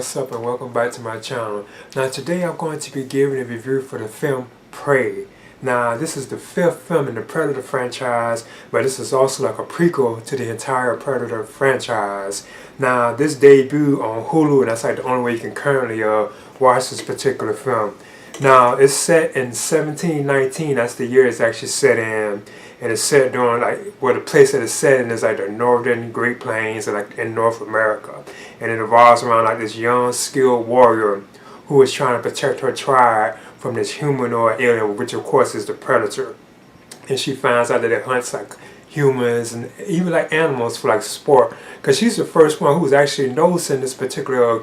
what's up and welcome back to my channel. Now today I'm going to be giving a review for the film Prey. Now this is the 5th film in the Predator franchise, but this is also like a prequel to the entire Predator franchise. Now this debuted on Hulu, and that's like the only way you can currently watch this particular film. Now it's set in 1719, that's the year it's actually set in. And it's set during the place that it's set in is like the northern Great Plains, like in North America. And it revolves around like this young, skilled warrior who is trying to protect her tribe from this humanoid alien, which of course is the Predator. And she finds out that it hunts like humans and even like animals for like sport. Because she's the first one who's actually noticing this particular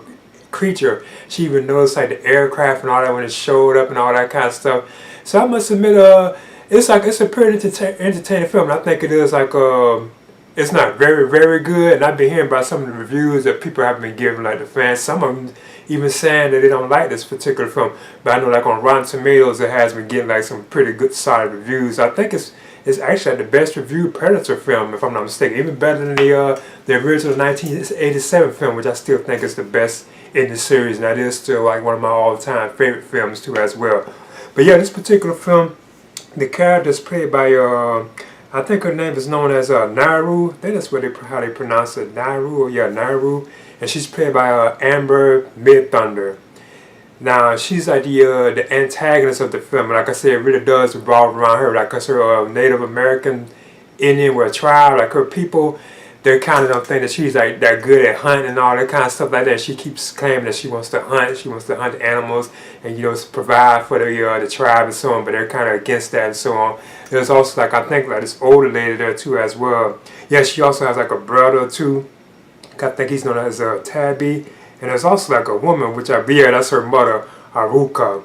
creature. She even noticed like the aircraft and all that when it showed up and all that kind of stuff. So I must admit, it's a pretty entertaining film. I think it is like it's not very good, and I've been hearing about some of the reviews that people have been giving, like the fans. Some of them even saying that they don't like this particular film. But I know like on Rotten Tomatoes it has been getting like some pretty good solid reviews. I think it's actually like the best reviewed Predator film, if I'm not mistaken. Even better than the original 1987 film, which I still think is the best in the series. And that is still like one of my all-time favorite films too as well. But yeah, this particular film, the character is played by, I think her name is known as Naru. I think that's how they pronounce it, Naru. Yeah, Naru. And she's played by Amber Midthunder. Now, she's like the antagonist of the film. And like I said, it really does revolve around her. Like, because her Native American Indian tribe, like her people, they kind of don't think that she's like that good at hunting and all that kind of stuff like that. She keeps claiming that she wants to hunt. She wants to hunt animals and, you know, provide for the tribe and so on. But they're kind of against that and so on. There's also like, I think like this older lady there too as well. Yeah, she also has like a brother too. I think he's known as Tabby. And there's also like a woman, which that's her mother, Aruka.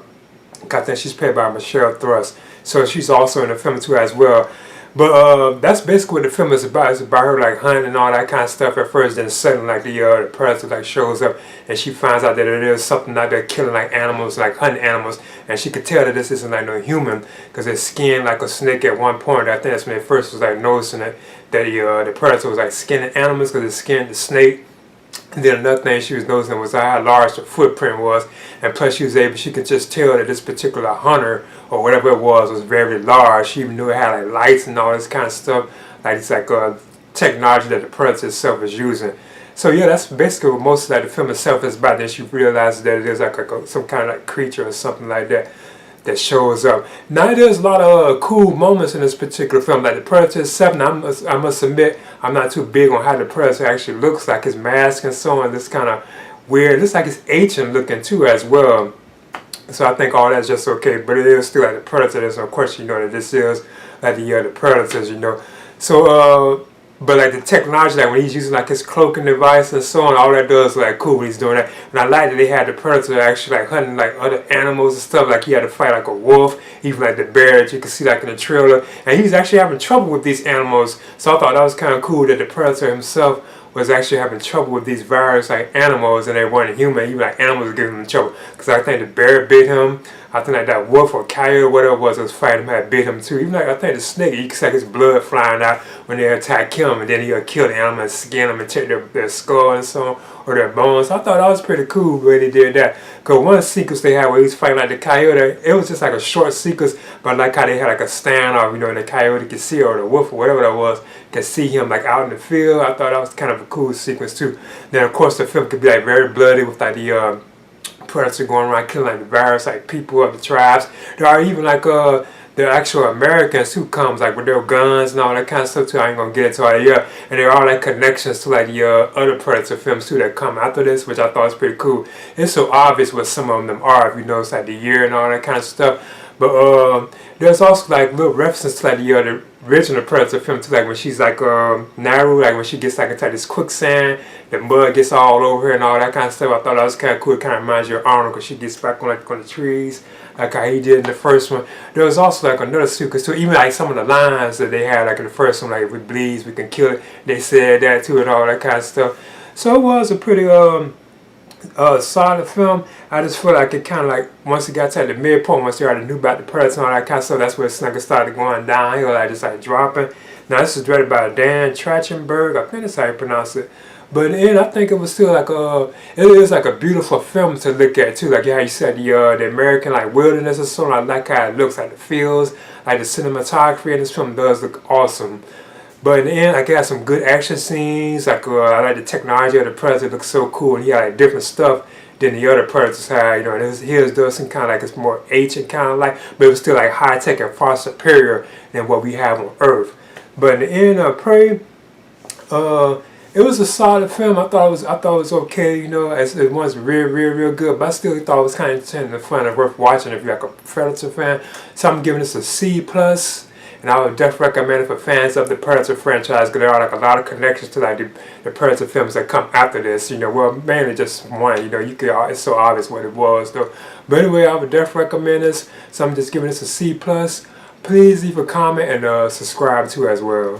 I think she's played by Michelle Thrust. So she's also in the film too as well. But that's basically what the film is about. It's about her like hunting and all that kind of stuff at first. Then suddenly like the Predator like shows up, and she finds out that there is something out there killing like animals, like hunting animals. And she could tell that this isn't like no human, because it's skinned like a snake at one point. I think that's when they first was like noticing that the Predator was like skinning animals, because it skinned the snake. And then another thing she was noticing was how large the footprint was, and plus she could just tell that this particular hunter or whatever it was very large. She even knew it had like lights and all this kind of stuff, like it's like technology that the Predator itself is using. So yeah, that's basically what most of like the film itself is about. Then she realizes that it is like some kind of like creature or something like that that shows up. Now there's a lot of cool moments in this particular film, like the Predator itself. Now I must admit, I'm not too big on how the Predator actually looks, like his mask and so on. This kind of weird. It looks like it's ancient looking too as well. So I think all that's just okay, but it is still like the Predator. There's no question, you know, that this is like the Predators, you know. So but like the technology, like when he's using like his cloaking device and so on, all that does like cool when he's doing that. And I like that they had the Predator actually like hunting like other animals and stuff. Like he had to fight like a wolf, even like the bear that you can see like in the trailer. And he was actually having trouble with these animals. So I thought that was kind of cool that the Predator himself was actually having trouble with these various like animals, and they weren't human. Even like animals were giving him trouble. Because I think the bear bit him. I think like that wolf or coyote or whatever it was fighting him had bit him too. Even like I think the snake, you can see like his blood flying out when they attack him, and then he'll kill the animal and skin them and take their skull and so on, or their bones. I thought that was pretty cool the way they did that. Because one sequence they had where he was fighting like the coyote, it was just like a short sequence, but I like how they had like a standoff, you know, and the coyote could see, or the wolf or whatever that was, could see him like out in the field. I thought that was kind of a cool sequence too. Then of course the film could be like very bloody with like the Predator going around killing like the various like people of the tribes. There are even like the actual Americans who comes like with their guns and all that kind of stuff too. I ain't gonna get into all that. Yeah, and there are like connections to like the other Predator films too that come after this, which I thought was pretty cool. It's so obvious what some of them are if you notice like the year and all that kind of stuff. But there's also like little references to like the original Predator film too, like when she's like Naru, like when she gets like into this quicksand, the mud gets all over her and all that kind of stuff. I thought that was kind of cool. It kind of reminds you of Arnold, because she gets back on like on the trees, like how he did in the first one. There was also like another sequence too, even like some of the lines that they had like in the first one, like if it bleeds we can kill it. They said that too and all that kind of stuff. So it was a pretty solid film. I just feel like it kind of like, once it got to the midpoint, once they already knew about the Predator and all that kind of stuff, that's where it's like it started going downhill, like just like dropping. Now this is directed by Dan Trachtenberg, I think that's how you pronounce it. But in the end, I think it was still like it is like a beautiful film to look at too. Like how you said the American like wilderness or something. I like how it looks, like the feels, like the cinematography in this film does look awesome. But in the end, I got some good action scenes. Like I like the technology of the Predator looks so cool, and he had like different stuff than the other Predators had. You know, and his does some kind of like it's more ancient kind of like, but it was still like high tech and far superior than what we have on Earth. But in the end, Prey, it was a solid film. I thought it was okay. You know, it wasn't real good, but I still thought it was kind of entertaining and fun and worth watching if you're like a Predator fan. So I'm giving this a C plus. And I would definitely recommend it for fans of the Predator franchise, because there are like a lot of connections to like the Predator films that come after this. You know, well, mainly just one. You know, it's so obvious what it was though. But anyway, I would definitely recommend this. So I'm just giving this a C plus. Please leave a comment and subscribe too as well.